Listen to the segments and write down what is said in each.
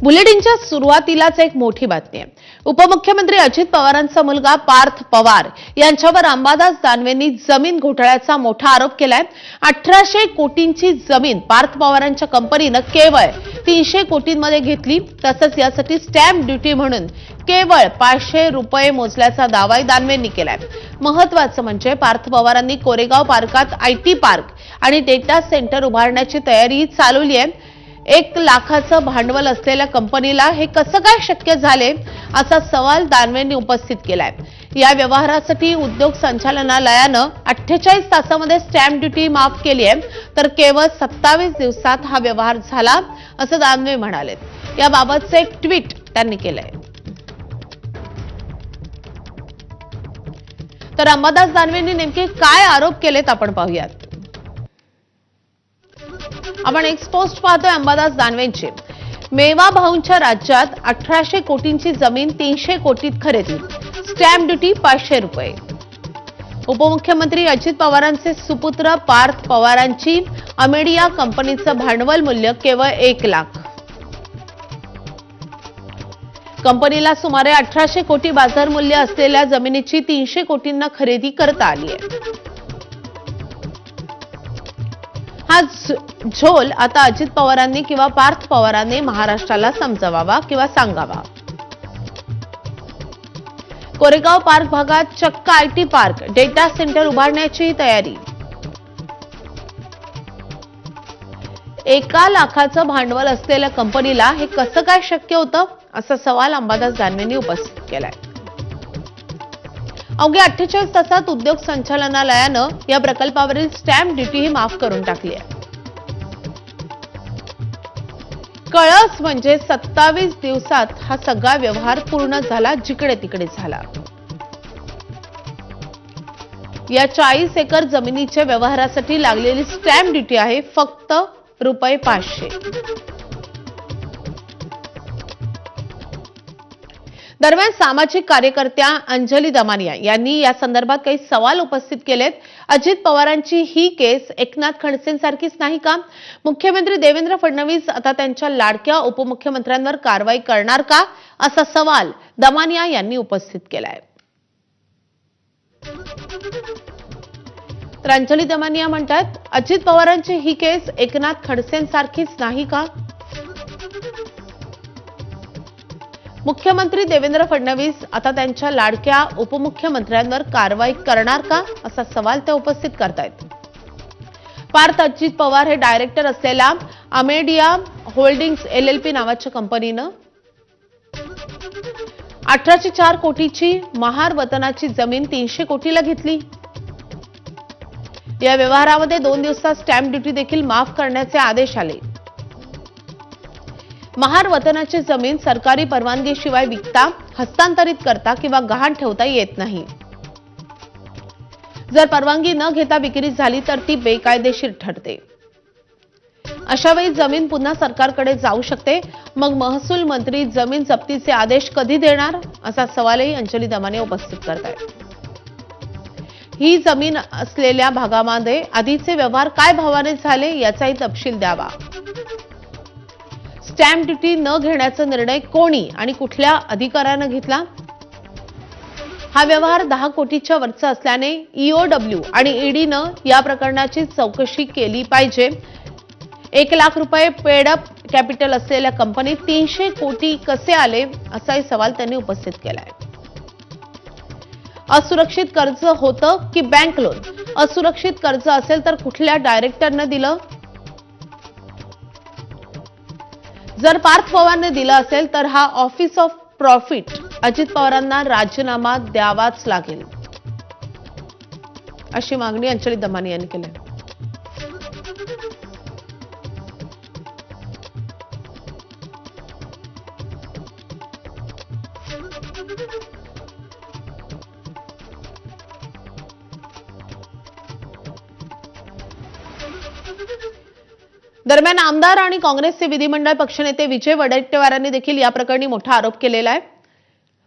बुलेटिनच्या सुरुवातीलाच एक मोठी बातमी आहे। उपमुख्यमंत्री अजित पवारांचा मुलगा पार्थ पवार यांच्यावर अंबादास दानवेंनी जमीन घोटाळ्याचा मोठा आरोप केलाय। 1800 कोटींची जमीन पार्थ पवारांच्या कंपनीने केवळ 300 कोटींमध्ये घेतली। तसंच यासाठी स्टॅम्प ड्युटी म्हणून केवळ 500 रुपये मोजल्याचा दावाही दानवेंनी केलाय। महत्त्वाचं म्हणजे पार्थ पवारांनी कोरेगाव पार्कात आयटी पार्क आणि डेटा सेंटर उभारण्याची तयारी चालवली आहे। 1 लाखाचं भांडवल असलेल्या कंपनीला हे कसं काय शक्य झाले असा सवाल दानवेंनी उपस्थित केलाय। या व्यवहारासाठी उद्योग संचालनालयानं 48 तासामध्ये स्टॅम्प ड्युटी माफ केली आहे, तर केवळ 27 दिवसात हा व्यवहार झाला असं दानवे म्हणाले। याबाबतचं एक ट्विट त्यांनी केलंय। तर अंबादास दानवेंनी नेमके काय आरोप केलेत आपण पाहूयात। आपण एक्सपोस्ट पाहतोय अंबादास दानवेंचे। मेवा भाऊंच्या राज्यात 1800 कोटींची जमीन 300 कोटीत खरेदी, स्टॅम्प ड्युटी 500 रुपये। उपमुख्यमंत्री अजित पवारांचे सुपुत्र पार्थ पवारांची अमेडिया कंपनीचं भांडवल मूल्य केवळ 1 लाख। कंपनीला सुमारे 1800 कोटी बाजार मूल्य असलेल्या जमिनीची 300 कोटींना खरेदी करता आली आहे। हा झोल आता अजित पवारांनी किंवा पार्थ पवारांनी महाराष्ट्राला समजावावा किंवा सांगावा। कोरेगाव पार्क भागात चक्क आयटी पार्क, डेटा सेंटर उभारण्याची तयारी। 1 लाखाचं भांडवल असलेल्या कंपनीला हे कसं काय शक्य होतं असा सवाल अंबादास दानवेंनी उपस्थित केलाय। अवघ्या 48 तासात उद्योग संचालनालयानं या प्रकल्पावरील स्टॅम्प ड्युटी माफ करून टाकली आहे। कळस म्हणजे 27 दिवसात हा सगळा व्यवहार पूर्ण झाला, जिकडे तिकडे झाला। या 40 एकर जमिनीच्या व्यवहारासाठी लागलेली स्टॅम्प ड्युटी आहे फक्त रुपये 500। दरम्यान सामाजिक कार्यकर्त्या अंजली दमानिया यांनी या संदर्भात काही सवाल उपस्थित केलेत। अजित पवारांची ही केस एकनाथ खडसेंसारखीच नाही का? मुख्यमंत्री देवेंद्र फडणवीस आता त्यांच्या लाडक्या उपमुख्यमंत्र्यांवर कारवाई करणार का असा सवाल दमानिया यांनी उपस्थित केलाय। तर अंजली दमानिया म्हणतात, अजित पवारांची ही केस एकनाथ खडसेंसारखीच नाही का? मुख्यमंत्री देवेंद्र फडणवीस आता त्यांच्या लाडक्या उपमुख्यमंत्र्यांवर कारवाई करणार का असा सवाल ते उपस्थित करतायत। पार्थ अजित पवार हे डायरेक्टर असलेल्या अमेडिया होल्डिंग्स LLP नावाच्या कंपनीनं 1804 कोटीची महार वतनाची जमीन 300 कोटीला घेतली। या व्यवहारामध्ये 2 दिवसात स्टॅम्प ड्युटी देखील माफ करण्याचे आदेश आले। महार वतनाची जमीन सरकारी परवानगीशिवाय विकता, हस्तांतरित करता किंवा गहाण ठेवता येत नाही। जर परवानगी न घेता विक्री झाली तर ती बेकायदेशीर ठरते। अशा वेळी जमीन पुन्हा सरकारकडे जाऊ शकते। मग महसूल मंत्री जमीन जप्तीचे आदेश कधी देणार असा सवालही अंजली दमानिया उपस्थित करतायत। ही जमीन असलेल्या भागामध्ये आधीचे व्यवहार काय भावाने झाले याचाही तपशील द्यावा। स्टॅम्प ड्युटी न घेण्याचा निर्णय कोणी आणि कुठल्या अधिकाऱ्याने घेतला? हा व्यवहार 10 कोटीच्या वरचा असल्याने EOW आणि EDनं या प्रकरणाची चौकशी केली पाहिजे। 1 लाख रुपये पेड अप कॅपिटल असलेल्या कंपनीत 300 कोटी कसे आले असाही सवाल त्यांनी उपस्थित केलाय। असुरक्षित कर्ज होतं की बँक लोन? असुरक्षित कर्ज असेल तर कुठल्या डायरेक्टरने दिलं? जर पार्थ पवारने दिलं असेल तर हा ऑफिस ऑफ प्रॉफिट अजित पवारांना राजीनामा द्यावाच लागेल अशी मागणी अंजली दमानिया यांनी केली। दरम्यान आमदार आणि काँग्रेसचे विधिमंडळ पक्षनेते विजय वडेट्टीवारांनी देखील या प्रकरणी मोठा आरोप केलेला आहे।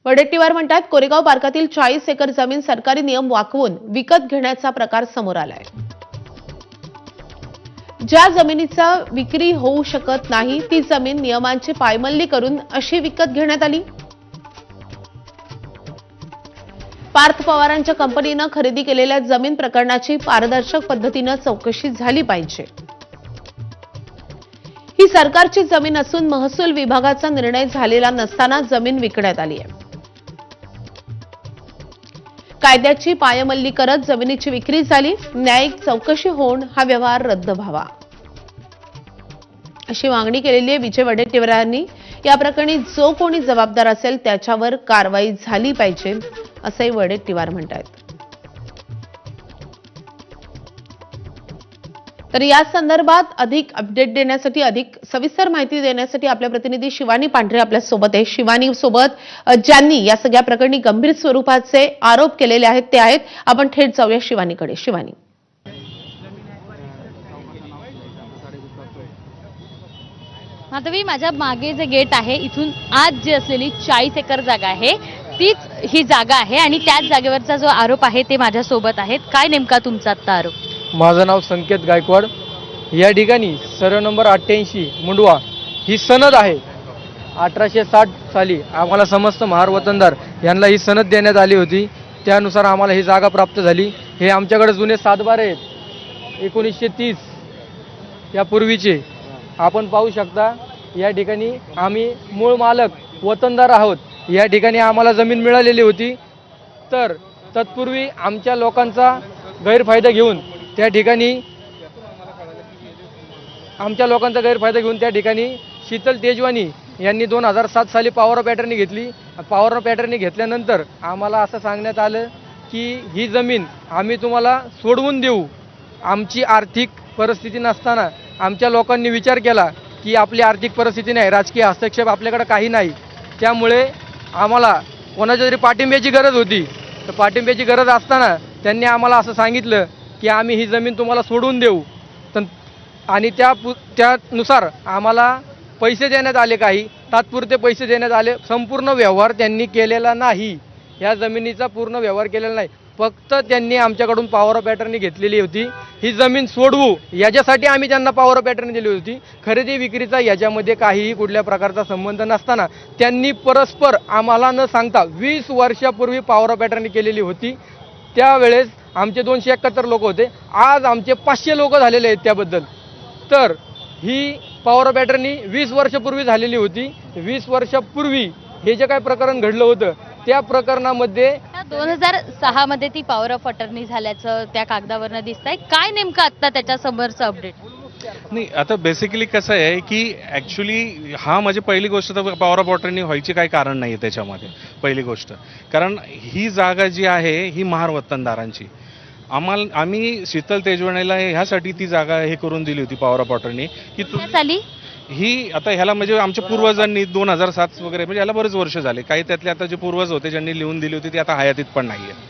वडेट्टीवार म्हणतात, कोरेगाव पार्कातील 40 एकर जमीन सरकारी नियम वाकवून विकत घेण्याचा प्रकार समोर आलाय। ज्या जमिनीचा विक्री होऊ शकत नाही ती जमीन नियमांची पायमल्ली करून अशी विकत घेण्यात आली। पार्थ पवारांच्या कंपनीनं खरेदी केलेल्या जमीन प्रकरणाची पारदर्शक पद्धतीनं चौकशी झाली पाहिजे। ही सरकारची जमीन असून महसूल विभागाचा निर्णय झालेला नसताना जमीन विकण्यात आली आहे। कायद्याची पायमल्ली करत जमिनीची विक्री झाली, न्यायिक चौकशी होऊन हा व्यवहार रद्द व्हावा अशी मागणी केलेली आहे विजय वडेट्टीवारांनी। या प्रकरणी जो कोणी जबाबदार असेल त्याच्यावर कारवाई झाली पाहिजे असंही वडेट्टीवार म्हणतात। तर या संदर्भात अधिक अपडेट देण्यासाठी, अधिक सविस्तर माहिती देण्यासाठी आपल्या प्रतिनिधी शिवानी पांढरे आपल्या सोबत आहे। शिवानी सोबत ज्यांनी या सगळ्या प्रकरणी गंभीर स्वरूपाचे आरोप केलेले आहेत ते आहेत। आपण थेट जाऊया शिवानीकडे। शिवानी, माधवी, माझ्या मागे जे गेट आहे इथून आज जी असलेली 40 एकर जागा आहे तीच ही जागा आहे आणि त्याच जागेवरचा जो आरोप आहे ते माझ्या सोबत आहेत। काय नेमका तुमचा आता आरोप? माझं नाव संकेत गायकवाड। या ठिकाणी सर्व नंबर 88 मुंडवा ही सनद आहे। 1860 साली आम्हाला समस्त महार वतनदार यांना ही सनद देण्यात आली होती, त्यानुसार आम्हाला ही जागा प्राप्त झाली। हे आमच्याकडे जुने सातबारे आहेत 1930 यापूर्वीचे। आपण पाहू शकता या ठिकाणी आम्ही मूळ मालक वतनदार आहोत। या ठिकाणी आम्हाला जमीन मिळालेली होती, तर तत्पूर्वी आमच्या लोकांचा गैरफायदा घेऊन त्या ठिकाणी शीतल तेजवानी यांनी 2007 साली पॉवर ऑफ अटर्नी घेतली। पॉवर ऑफ अटर्नी घेतल्यानंतर आम्हाला असं सांगण्यात आलं की ही जमीन आम्ही तुम्हाला सोडवून देऊ। आमची आर्थिक परिस्थिती नसताना आमच्या लोकांनी विचार केला की आपली आर्थिक परिस्थिती नाही, राजकीय हस्तक्षेप आपल्याकडे काही नाही, त्यामुळे आम्हाला कोणाच्या तरी पाठिंब्याची गरज होती। तर पाठिंब्याची गरज असताना त्यांनी आम्हाला असं सांगितलं की आम्ही ही जमीन तुम्हाला सोडून देऊ। तर आणि त्यानुसार आम्हाला पैसे देण्यात आले, काही तात्पुरते पैसे देण्यात आले। संपूर्ण व्यवहार त्यांनी केलेला नाही, या जमिनीचा पूर्ण व्यवहार केलेला नाही। फक्त त्यांनी आमच्याकडून पॉवर ऑफ अटर्नी घेतलेली होती, ही जमीन सोडवू याच्यासाठी आम्ही त्यांना पॉवर ऑफ अटर्नी दिली होती। खरेदी विक्रीचा याच्यामध्ये काहीही कुठल्या प्रकारचा संबंध नसताना त्यांनी परस्पर आम्हाला न सांगता 20 वर्षापूर्वी पॉवर ऑफ अटर्नी केलेली होती। त्यावेळेस आमचे 271 लोक होते, आज आमचे 500 लोक झालेले आहेत त्याबद्दल। तर ही पॉवर ऑफ अटर्नी 20 वर्षापूर्वी झालेली होती। 20 वर्षापूर्वी हे जे काही प्रकरण घडलं होतं त्या प्रकरणामध्ये 2006 मध्ये ती पॉवर ऑफ अटर्नी झाल्याचं त्या कागदावरनं दिसतंय। काय नेमकं आता त्याच्या समोरचं अपडेट? नाही, आता बेसिकली कसं आहे की ॲक्च्युली हा म्हणजे पहिली गोष्ट तर पॉवर ऑफ अटर्नी व्हायची काही कारण नाही आहे त्याच्यामध्ये, पहिली गोष्ट। कारण ही जागा जी आहे ही महार वतनदारांची। आम्ही शीतल तेजवानीला ह्यासाठी ती जागा हे करून दिली होती पॉवर ऑफ अटर्नी की चाली ही आता ह्याला म्हणजे आमच्या पूर्वजांनी 2007 वगैरे म्हणजे याला बरेच वर्ष झाले, काही त्यातले आता जे पूर्वज होते ज्यांनी लिहून दिली होती ती आता हयातीत पण नाही आहे।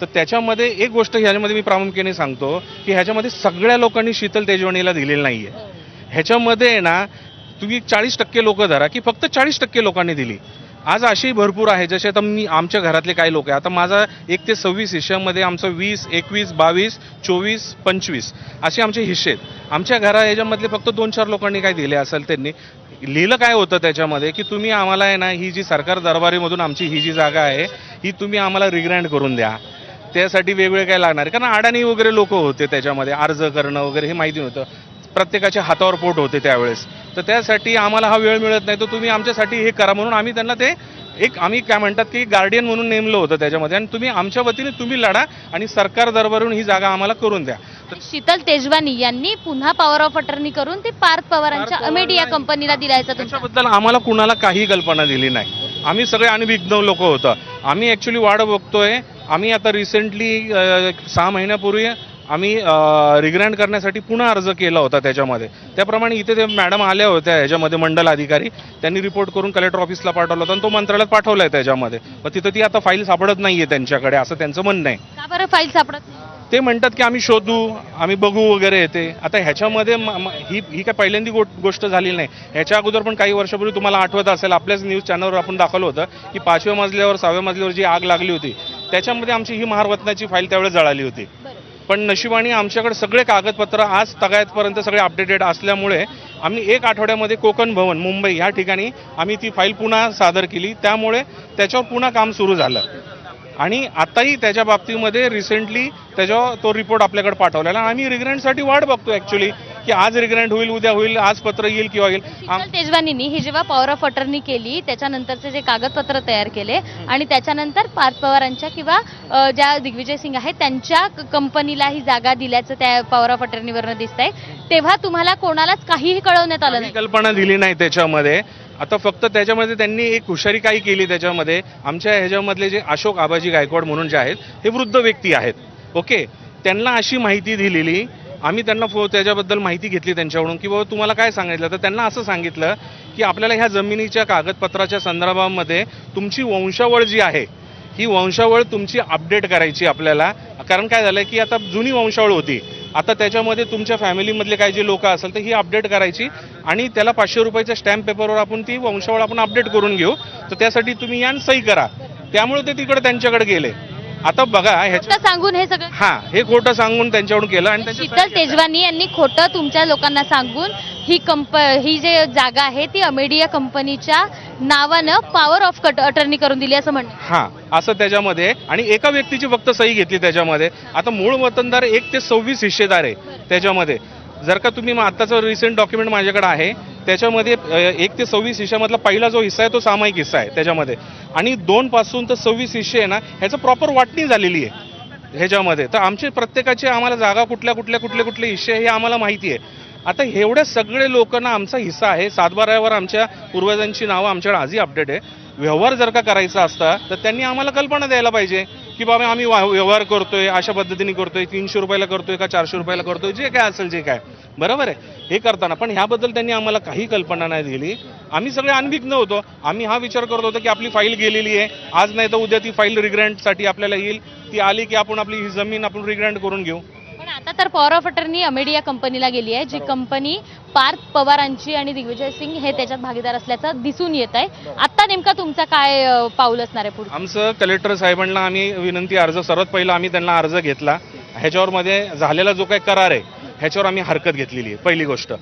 तर त्याच्यामध्ये एक गोष्ट ह्याच्यामध्ये मी प्रामुख्याने सांगतो की ह्याच्यामध्ये सगळ्या लोकांनी शीतल तेजवानीला दिलेली नाही आहे। ह्याच्यामध्ये ना तुम्ही 40% लोक धरा की फक्त 40% लोकांनी दिली। आज अशी भरपूर आहे, जसे आता आमच्या घरातले काही लोक आहे, आता माझा 1 ते 26 हिश्श्यामध्ये आमचं 20, 21, 22, 24, 25 असे आमचे हिस्से आहेत। आमच्या घरा याच्यामधले फक्त 2-4 लोकांनी काय दिले असेल, त्यांनी लिहिलं काय होतं त्याच्यामध्ये की तुम्ही आम्हाला आहे ना ही जी सरकार दरबारीमधून आमची ही जी जागा आहे ही तुम्ही आम्हाला रिग्रँड करून द्या, त्यासाठी वेगवेगळे काय लागणार आहे। कारण अडाणी वगैरे लोक होते त्याच्यामध्ये, अर्ज करणं वगैरे हे माहिती नव्हतं, प्रत्येकाच्या हातावर पोट होते त्यावेळेस। तर त्यासाठी आम्हाला हा वेळ मिळत नाही, तर तुम्ही आमच्यासाठी हे करा म्हणून आम्ही त्यांना ते आम्ही काय म्हणतात की गार्डियन म्हणून नेमलं होतं त्याच्यामध्ये, आणि तुम्ही आमच्या वतीने तुम्ही लढा आणि सरकार दरबारून ही जागा आम्हाला करून द्या। शीतल तेजवानी यांनी पुन्हा पॉवर ऑफ अटर्नी करून ते पार्थ पवारांच्या अमेडी या कंपनीला दिलायचं। त्याच्याबद्दल आम्हाला कुणाला काही कल्पना दिली नाही, आम्ही सगळे अनभिज्ञ लोक होतो। आम्ही ॲक्च्युली वाढ बघतोय। आम्ही आता रिसेंटली 6 महिन्यापूर्वी आम्ही रिग्रँड करण्यासाठी पुन्हा अर्ज केला होता त्याच्यामध्ये। त्याप्रमाणे इथे ते मॅडम आल्या होत्या ह्याच्यामध्ये, मंडल अधिकारी, त्यांनी रिपोर्ट करून कलेक्टर ऑफिसला पाठवला होता आणि तो मंत्रालयात पाठवला आहे त्याच्यामध्ये। पण तिथं ती आता फाईल सापडत नाहीये त्यांच्याकडे, असं त्यांचं म्हणणं आहे। का बरं फाईल सापडत नाही? ते म्हणतात की आम्ही शोधू, आम्ही बघू वगैरे येते। आता ह्याच्यामध्ये ही काय पहिल्यांदी गोष्ट झालेली नाही, ह्याच्या अगोदर पण काही वर्षापूर्वी तुम्हाला आठवत असेल आपल्याच न्यूज चॅनलवर आपण दाखवलं होतं की 5व्या मजल्यावर 6व्या मजल्यावर जी आग लागली होती त्याच्यामध्ये आमची ही महार वतनाची फाईल त्यावेळेस जळाली होती। पण नशिबाने आमच्याकडे सगळे कागदपत्र आज तगायतपर्यंत सगळे अपडेटेड असल्यामुळे आम्ही 1 आठवड्यामध्ये कोकण भवन मुंबई ह्या ठिकाणी आम्ही ती फाईल पुन्हा सादर केली, त्यामुळे त्याच्यावर पुन्हा काम सुरू झालं. आणि आताही त्याच्या बाबतीमध्ये रिसेंटली त्याच्यावर तो रिपोर्ट आपल्याकडे पाठवलेला. आम्ही रिग्रँटसाठी वाट बघतो ॲक्च्युली, की आज रिग्रँट होईल, उद्या होईल, आज पत्र येईल किंवा येईल. शीतल तेजवानींनी ही जेव्हा पॉवर ऑफ अटर्नी केली त्याच्यानंतरचे जे कागदपत्र तयार केले आणि त्याच्यानंतर पार्थ पवारांच्या किंवा ज्या दिग्विजय सिंग आहेत त्यांच्या कंपनीला ही जागा दिल्याचं त्या पॉवर ऑफ अटर्नीवरनं दिसतंय, तेव्हा तुम्हाला कोणालाच काहीही कळवण्यात आलं नाही? कल्पना दिली नाही त्याच्यामध्ये. आता फक्त त्याच्यामध्ये त्यांनी एक हुशारी काही केली त्याच्यामध्ये. आमच्या ह्याच्यामधले जे अशोक आबाजी गायकवाड म्हणून जे आहेत हे वृद्ध व्यक्ती आहेत, ओके, त्यांना अशी माहिती दिलेली. आम्ही त्यांना त्याच्याबद्दल माहिती घेतली त्यांच्याकडून की बाबा तुम्हाला काय सांगितलं, तर त्यांना असं सांगितलं की आपल्याला ह्या जमिनीच्या कागदपत्राच्या संदर्भामध्ये तुमची वंशावळ जी आहे ही वंशावळ तुमची अपडेट करायची आपल्याला. कारण काय झालं की आता जुनी वंशावळ होती, आता त्याच्यामध्ये तुमच्या फॅमिलीमधले काही जे लोक असेल तर ही अपडेट करायची आणि त्याला 500 रुपयाच्या स्टॅम्प पेपरवर आपण ती वंशावळ आपण अपडेट करून घेऊ. तर त्यासाठी तुम्ही या सही करा. त्यामुळे ते तिकडे त्यांच्याकडे गेले. आता बघा ह्याच्या सांगून हे सगळं हे खोटं सांगून त्यांच्याकडून केलं आणि शीतल तेजवानी यांनी खोटं तुमच्या लोकांना सांगून ही जे जागा आहे ती अमेडिया कंपनीच्या नावानं पॉवर ऑफ अटर्नी करून दिली असं म्हणणं. असं त्याच्यामध्ये आणि एका व्यक्तीची फक्त सही घेतली त्याच्यामध्ये. आता मूळ वतनदार 1 ते 26 हिस्सेदार आहे त्याच्यामध्ये. जर का तुम्ही आत्ताचं रिसेंट डॉक्युमेंट माझ्याकडे आहे त्याच्यामध्ये 1 ते 26 हिस्सामधला पहिला जो हिस्सा आहे तो सामायिक हिस्सा आहे त्याच्यामध्ये, आणि 2 पासून तर 26 हिस्से आहे ना ह्याचं प्रॉपर वाटणी झालेली आहे ह्याच्यामध्ये. तर आमचे प्रत्येकाचे आम्हाला जागा कुठले हिस्से हे आम्हाला माहिती आहे. आता एवढे सगळे लोकांना आमचा हिस्सा आहे. 7/12 आमच्या पूर्वजांची नावं आमच्याकडे आजही अपडेट आहे. व्यवहार जर का करायचा असता तर त्यांनी आम्हाला कल्पना द्यायला पाहिजे की बाबा आम्ही व्यवहार करतोय, अशा पद्धतीने करतोय, 300 रुपयाला करतोय का 400 रुपयाला करतोय, जे काय असेल जे काय, बरोबर आहे हे करताना. पण ह्याबद्दल त्यांनी आम्हाला काही कल्पना नाही दिली. आम्ही सगळे अनभिज्ञ होतो. आम्ही हा विचार करत होतो की आपली फाईल गेलेली आहे, आज नाही तर उद्या ती फाईल रिग्रँटसाठी आपल्याला येईल, ती आली की आपण आपली ही जमीन आपण रिग्रँट करून घेऊ. पण आता तर पॉवर ऑफ अटर्नी अमेडिया कंपनीला गेली आहे, जी कंपनी पार्थ पवारांची आणि दिग्विजय सिंग हे त्याच्यात भागीदार असल्याचं दिसून येत आहे. आता नेमका तुमचा काय पाऊल असणार आहे पुढे? आमचं कलेक्टर साहेबांना आम्ही विनंती अर्ज, सर्वात पहिला आम्ही त्यांना अर्ज घेतला. ह्याच्यावर मध्ये झालेला जो काही करार आहे ह्याच्यावर आम्ही हरकत घेतलेली आहे. पहिली गोष्ट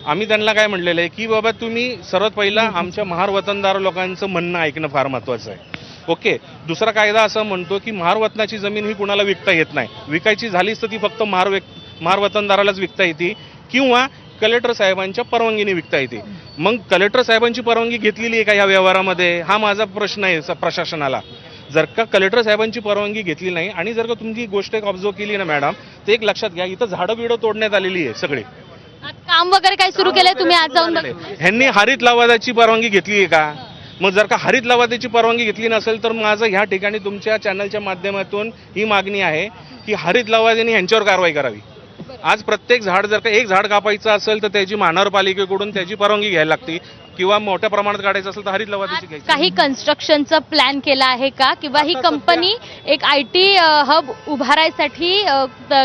आम्ही त्यांना काय म्हणलेलं आहे की बाबा तुम्ही सर्वात पहिला आमच्या महार वतनदार लोकांचं म्हणणं ऐकणं फार महत्त्वाचं आहे, ओके. दुसरा कायदा असं म्हणतो की महार वतनाची जमीन ही कुणाला विकता येत नाही. विकायची झालीच तर ती फक्त महार वतनदारालाच विकता येते किंवा कलेक्टर साहेबांच्या परवानगीने विकता येते. मग कलेक्टर साहेबांची परवानगी घेतलेली आहे का या व्यवहारामध्ये, हा माझा प्रश्न आहे प्रशासनाला. जर का कलेक्टर साहेबांची परवानगी घेतली नाही आणि जर का तुमची गोष्ट एक ऑब्झर्व केली ना मॅडम, तर एक लक्षात घ्या, इथं झाडं बिडं तोडण्यात आलेली आहे सगळे. काम वगैरे काय सुरू केलंय तुम्ही आज जाऊन? ह्यांनी हरित लवादाची परवानगी घेतली आहे का? मग जर का हरित लवादाची परवानगी घेतली नसेल तर माझं ह्या ठिकाणी तुमच्या चॅनलच्या माध्यमातून ही मागणी आहे की हरित लवादाने ह्यांच्यावर कारवाई करावी. आज प्रत्येक झाड जर का एक झाड कापायचं असेल तर त्याची महानगरपालिकेकडून त्याची परवानगी घ्यायला लागते किंवा मोठ्या प्रमाणात काढायचं असेल तर हरित लवादाची घ्यायची. काही कन्स्ट्रक्शनचा प्लॅन केला आहे का किंवा ही कंपनी एक IT हब उभारायसाठी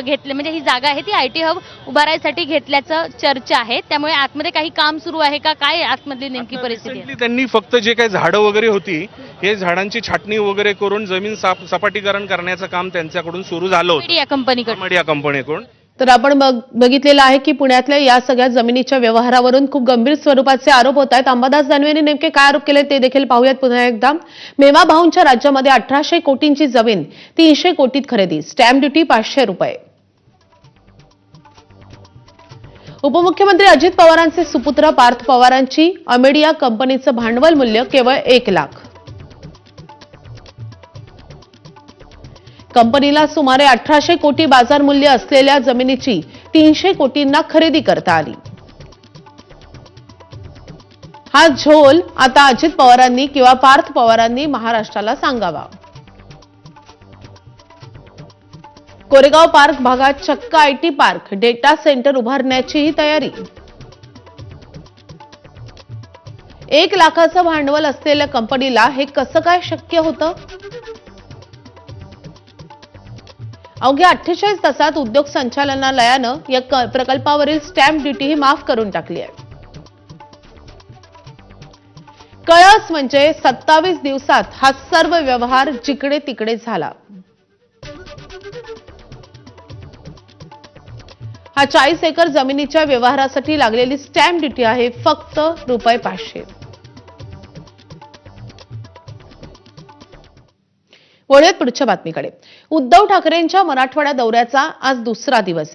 घेतले, म्हणजे ही जागा आहे ती IT हब उभारायसाठी घेतल्याचं चर्चा आहे, त्यामुळे आतमध्ये काही काम सुरू आहे का? काय आतमधली नेमकी परिस्थिती आहे? त्यांनी फक्त जे काही झाडं वगैरे होती हे झाडांची छाटणी वगैरे करून जमीन सपाटीकरण करण्याचं काम त्यांच्याकडून सुरू झालं होतं मीडिया कंपनीकडून. तर आपण बघितलेलं आहे की पुण्यातल्या या सगळ्या जमिनीच्या व्यवहारावरून खूप गंभीर स्वरूपाचे आरोप होत आहेत. अंबादास दानवेंनी नेमके काय आरोप केले ते देखील पाहूयात पुन्हा एकदा. मेवा भाऊंच्या राज्यामध्ये 1800 कोटींची जमीन 300 कोटीत खरेदी, स्टॅम्प ड्युटी 500 रुपये. उपमुख्यमंत्री अजित पवारांचे सुपुत्र पार्थ पवारांची अमेडिया कंपनीचं भांडवल मूल्य केवळ 1 लाख. कंपनीला सुमारे 1800 कोटी बाजार मूल्य असलेल्या जमिनीची 300 कोटींना खरेदी करता आली. हा झोल आता अजित पवारांनी किंवा पार्थ पवारांनी महाराष्ट्राला सांगावा. कोरेगाव पार्क भागात चक्क IT पार्क, डेटा सेंटर उभारण्याचीही तयारी. 1 लाखाचं भांडवल असलेल्या कंपनीला हे कसं काय शक्य होतं? अवघ्या 48 तासात उद्योग संचालनालयानं या प्रकल्पावरील स्टॅम्प ड्युटीही माफ करून टाकली आहे. कळस म्हणजे 27 दिवसात हा सर्व व्यवहार जिकडे तिकडे झाला. हा 40 एकर जमिनीच्या व्यवहारासाठी लागलेली स्टॅम्प ड्युटी आहे फक्त ₹500. वळूयात पुढच्या बातमीकडे. उद्धव ठाकरेंच्या मराठवाडा दौऱ्याचा आज दुसरा दिवस.